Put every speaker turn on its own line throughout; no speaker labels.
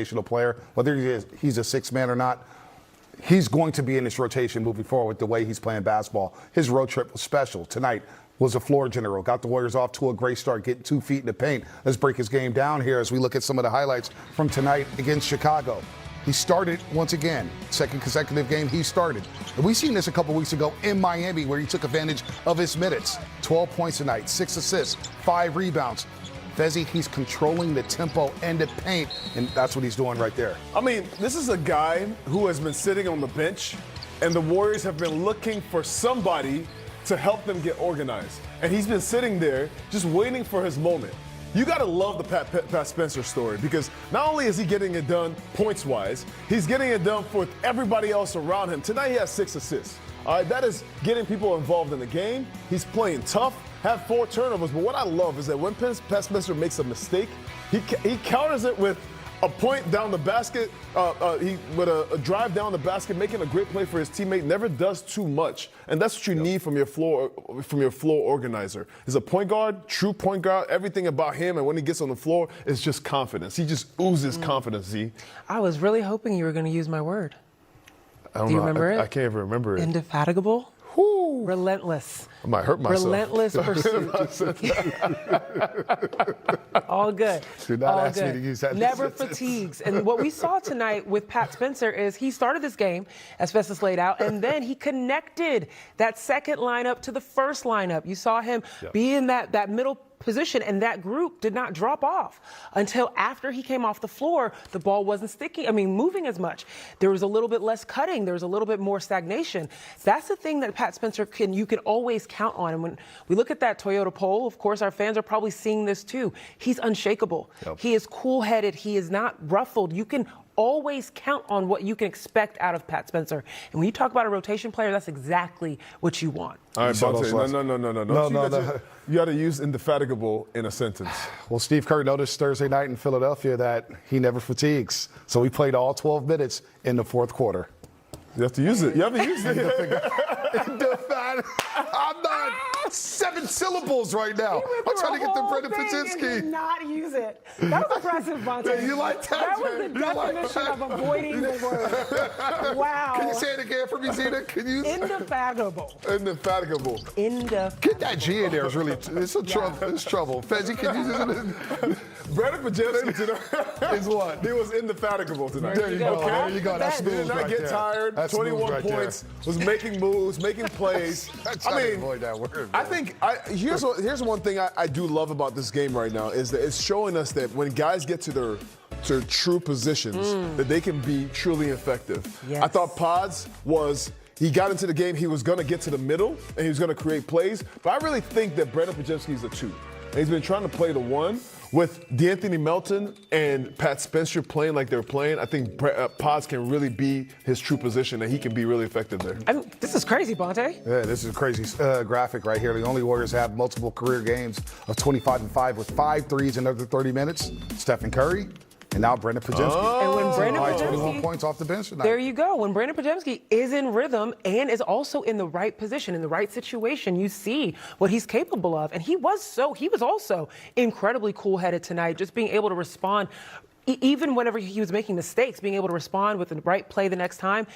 player, whether he's a sixth man or not. He's going to be in this rotation moving forward with the way he's playing basketball. His road trip was special. Tonight was a floor general. Got the Warriors off to a great start, getting 2 feet in the paint. Let's break his game down here as we look at some of the highlights from tonight against Chicago. He started once again. Second consecutive game he started. And we seen this a couple weeks ago in Miami where he took advantage of his minutes. 12 points tonight, 6 assists, 5 rebounds. Fezzi, he's controlling the tempo and the paint, and that's what he's doing right there.
I mean, this is a guy who has been sitting on the bench, and the Warriors have been looking for somebody to help them get organized. And he's been sitting there just waiting for his moment. You got to love the Pat Spencer story because not only is he getting it done points-wise, he's getting it done for everybody else around him. Tonight he has 6 assists. All right, that is getting people involved in the game. He's playing tough, had 4 turnovers. But what I love is that when Pat Spencer makes a mistake, he counters it with a point down the basket, with a drive down the basket, making a great play for his teammate. Never does too much, and that's what you need from your floor organizer. He's a point guard, true point guard. Everything about him, and when he gets on the floor, is just confidence. He just oozes confidence.
I was really hoping you were going to use my word.
Do
you remember it?
I can't even remember it.
Indefatigable.
Whew.
Relentless.
I might hurt myself.
Relentless pursuit. All good.
Do not
All
ask me
good.
to use that.
Never fatigues. And what we saw tonight with Pat Spencer is he started this game, as Festus laid out, and then he connected that second lineup to the first lineup. You saw him be in that middle position, and that group did not drop off until after he came off the floor. The ball wasn't moving as much. There was a little bit less cutting. There was a little bit more stagnation. That's the thing that Pat Spencer you can always count on. And when we look at that Toyota poll, of course, our fans are probably seeing this too. He's unshakable. Yep. He is cool-headed. He is not ruffled. You can always count on what you can expect out of Pat Spencer. And when you talk about a rotation player, that's exactly what you want.
All right, Bonte, no. You got to use indefatigable in a sentence.
Well, Steve Kerr noticed Thursday night in Philadelphia that he never fatigues. So he played all 12 minutes in the fourth quarter.
You have to use it. You have to use it.
I'm not 7 syllables right now. I'm trying to get the Brendan Paczynski.
Did not use it. That was impressive, Bonte.
You like that?
That was the definition of avoiding the word. Wow.
Can you say it again for me, Zena? Can you?
Indefatigable.
Indefatigable.
Get that G in there. It's trouble. It's trouble. Fezzi, can you use it?
Brendan Paczynski tonight
is what?
He was indefatigable tonight.
There you go.
Okay?
There you go. That's smooth.
He did not get tired.
That's
21 points. Was making moves, making plays.
Avoid that word,
I think here's one thing I do love about this game right now is that it's showing us that when guys get to their true positions, that they can be truly effective.
Yes.
I thought Pods he got into the game, he was going to get to the middle, and he was going to create plays. But I really think that Brendan Paczynski is a 2. And he's been trying to play the 1. With D'Anthony Melton and Pat Spencer playing like they're playing, I think Pods can really be his true position, and he can be really effective there.
This is crazy, Bonte.
Yeah, this is a crazy graphic right here. The only Warriors have multiple career games of 25-5 with 5 threes in under 30 minutes. Stephen Curry. And now Brendan Paczynski.
And when Brendan Paczynski,
21 points off the bench tonight.
There you go. When Brendan Paczynski is in rhythm and is also in the right position, in the right situation, you see what he's capable of. And he was also incredibly cool-headed tonight, just being able to respond. Even whenever he was making mistakes, being able to respond with the right play the next time.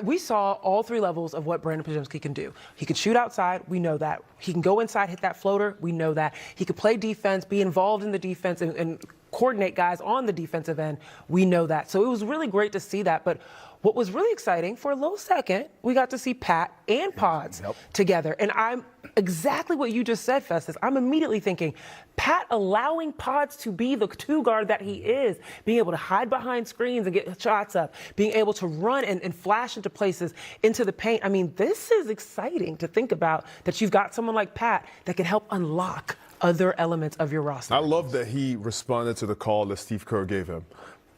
We saw all 3 levels of what Brendan Paczynski can do. He could shoot outside, we know that. He can go inside, hit that floater, we know that. He could play defense, be involved in the defense, and coordinate guys on the defensive end, we know that. So it was really great to see that. But what was really exciting, for a little second, we got to see Pat and Pods together. And I'm exactly what you just said, Festus. I'm immediately thinking, Pat allowing Pods to be the 2 guard that he is, being able to hide behind screens and get shots up, being able to run and flash into places, into the paint. I mean, this is exciting to think about, that you've got someone like Pat that can help unlock other elements of your roster.
I love that he responded to the call that Steve Kerr gave him.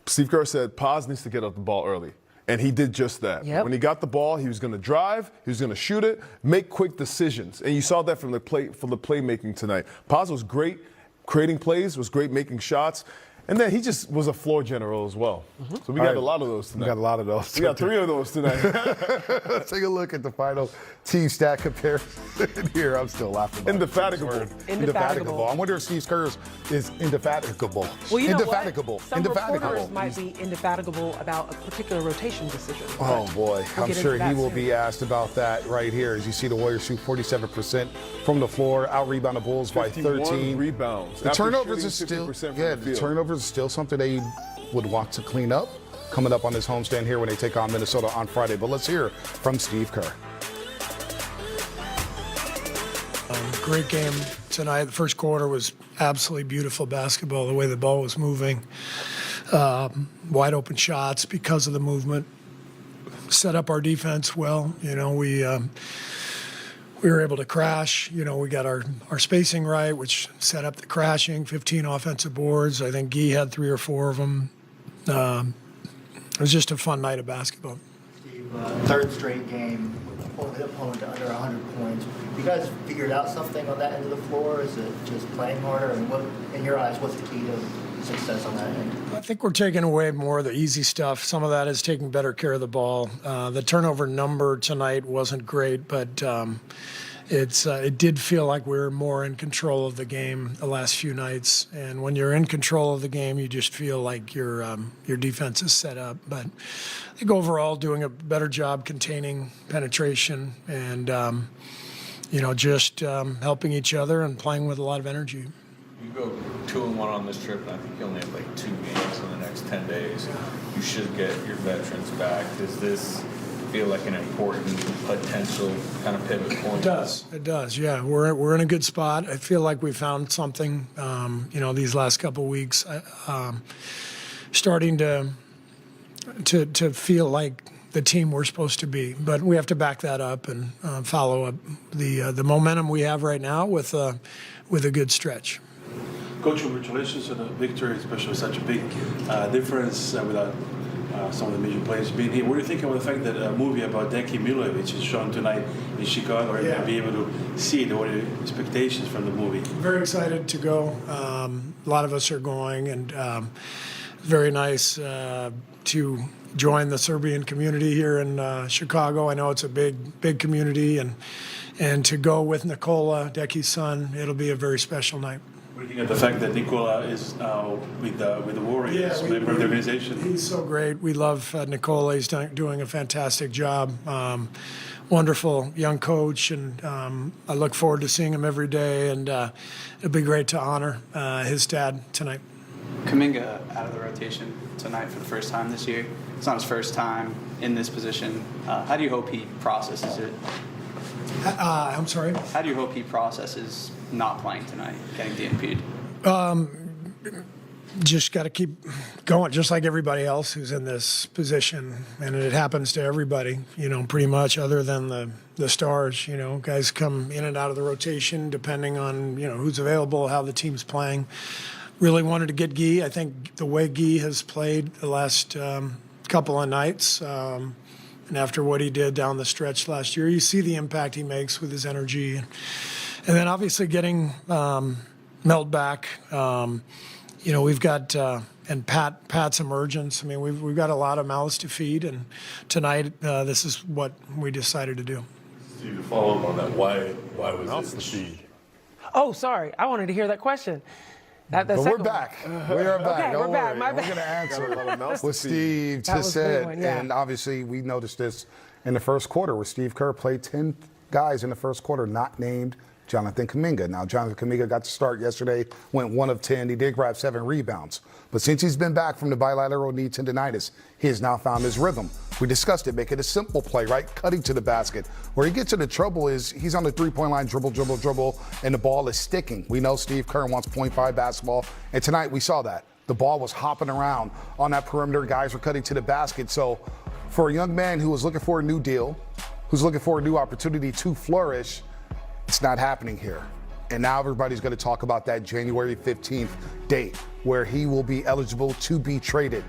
Steve Kerr said Pods needs to get up the ball early. And he did just that.
Yep.
When he got the ball, he was going to drive, he was going to shoot it, make quick decisions. And you saw that from the playmaking tonight. Pods was great creating plays, was great making shots. And then he just was a floor general as well. So we got a lot of those tonight.
We got a lot of those.
We got 3 of those tonight.
Let's take a look at the final team stat comparison here. I'm still laughing.
Indefatigable.
Indefatigable.
I wonder if Steve Kerr is indefatigable.
Well, you know
indefatigable.
what? Some reporters might be indefatigable about a particular rotation decision.
Oh boy,
we'll
I'm sure he will
soon.
be asked about that right here. As you see, the Warriors shoot 47% from the floor, out-rebound the Bulls by 13
rebounds.
The
after
turnovers is
shooting
still
50% from the
the
field.
turnovers is still something they would want to clean up. Coming up on this homestand here when they take on Minnesota on Friday. But let's hear from Steve Kerr.
Great game tonight. The first quarter was absolutely beautiful basketball, the way the ball was moving. Wide open shots because of the movement. Set up our defense well. You know, we were able to crash. You know, we got our spacing right, which set up the crashing, 15 offensive boards. I think Guy had 3 or 4 of them. It was just a fun night of basketball.
Steve, third straight game, holding the opponent to under 100 points. You guys figured out something on that end of the floor? Is it just playing harder? And what, in your eyes, what's the key to success on that end? I
think we're taking away more of the easy stuff. Some of that is taking better care of the ball. The turnover number tonight wasn't great, but it did feel like we were more in control of the game the last few nights. And when you're in control of the game, you just feel like your defense is set up. But I think overall, doing a better job containing penetration and just helping each other and playing with a lot of energy.
You go 2-1 on this trip, and I think you only have like 2 games in the next 10 days. You should get your veterans back. Does this feel like an important potential kind of pivot point?
It does. Yeah, we're in a good spot. I feel like we found something. These last couple weeks, starting to feel like the team we're supposed to be. But we have to back that up and follow up the momentum we have right now with a good stretch.
Coach, congratulations on the victory, especially such a big difference without some of the major players being here. What do you think about the fact that a movie about Decky Milojevic is shown tonight in Chicago? Are you going to be able to see it? What are your expectations from the movie?
Very excited to go. A lot of us are going, and very nice to join the Serbian community here in Chicago. I know it's a big community, and to go with Nikola, Decky's son, it'll be a very special night.
What do you think of the fact that Nikola is now with the Warriors, member of the organization?
He's so great. We love Nikola. He's doing a fantastic job. Wonderful young coach, and I look forward to seeing him every day, and it'll be great to honor his dad tonight.
Kuminga out of the rotation tonight for the first time this year. It's not his first time in this position. How do you hope he processes it?
I'm sorry?
How do you hope he processes not playing tonight, getting DNP'd?
Just got to keep going, just like everybody else who's in this position. And it happens to everybody, pretty much, other than the stars. Guys come in and out of the rotation depending on, who's available, how the team's playing. Really wanted to get Guy. I think the way Guy has played the last couple of nights, and after what he did down the stretch last year, you see the impact he makes with his energy. And then obviously getting Meld back. We've got and Pat's emergence. I mean, we've got a lot of mouths to feed, and tonight this is what we decided to do.
Steve, to follow up on that, why was it feed?
Oh, sorry. I wanted to hear that question.
But we're back. We are back.
Okay,
Don't
we're back.
worry.
My
We're
bad.
going to answer what
what
Steve
That was
just
a big
said.
one, yeah.
And obviously, we noticed this in the first quarter where Steve Kerr played 10 guys in the first quarter not named Jonathan Kuminga. Now, Jonathan Kuminga got to start yesterday, went 1 of 10. He did grab 7 rebounds. But since he's been back from the bilateral knee tendonitis, he has now found his rhythm. We discussed it, make it a simple play, right? Cutting to the basket. Where he gets to the trouble is he's on the three-point line, dribble, and the ball is sticking. We know Steve Kerr wants .5 basketball, and tonight we saw that. The ball was hopping around on that perimeter. Guys were cutting to the basket. So for a young man who was looking for a new deal, who's looking for a new opportunity to flourish, it's not happening here. And now everybody's going to talk about that January 15th date where he will be eligible to be traded.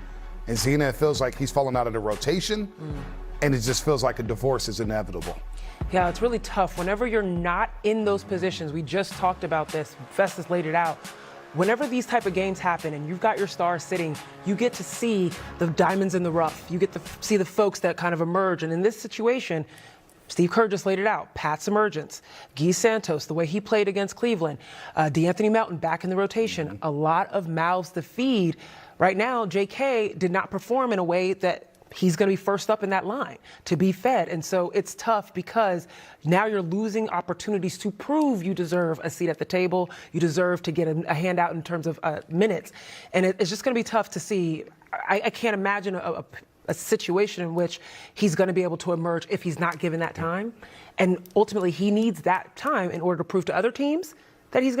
And Zena, it feels like he's fallen out of the rotation, and it just feels like a divorce is inevitable.
Yeah, it's really tough. Whenever you're not in those positions, we just talked about this, Festus laid it out. whenever these type of games happen and you've got your stars sitting, you get to see the diamonds in the rough. You get to see the folks that kind of emerge. And in this situation, Steve Kerr just laid it out. Pat's emergence, Guy Santos, the way he played against Cleveland, DeAnthony Melton back in the rotation, a lot of mouths to feed. Right now, J.K. did not perform in a way that he's going to be first up in that line to be fed. And so it's tough because now you're losing opportunities to prove you deserve a seat at the table. You deserve to get a handout in terms of minutes. And it's just going to be tough to see. I can't imagine a situation in which he's going to be able to emerge if he's not given that time. And ultimately, he needs that time in order to prove to other teams that he's going to be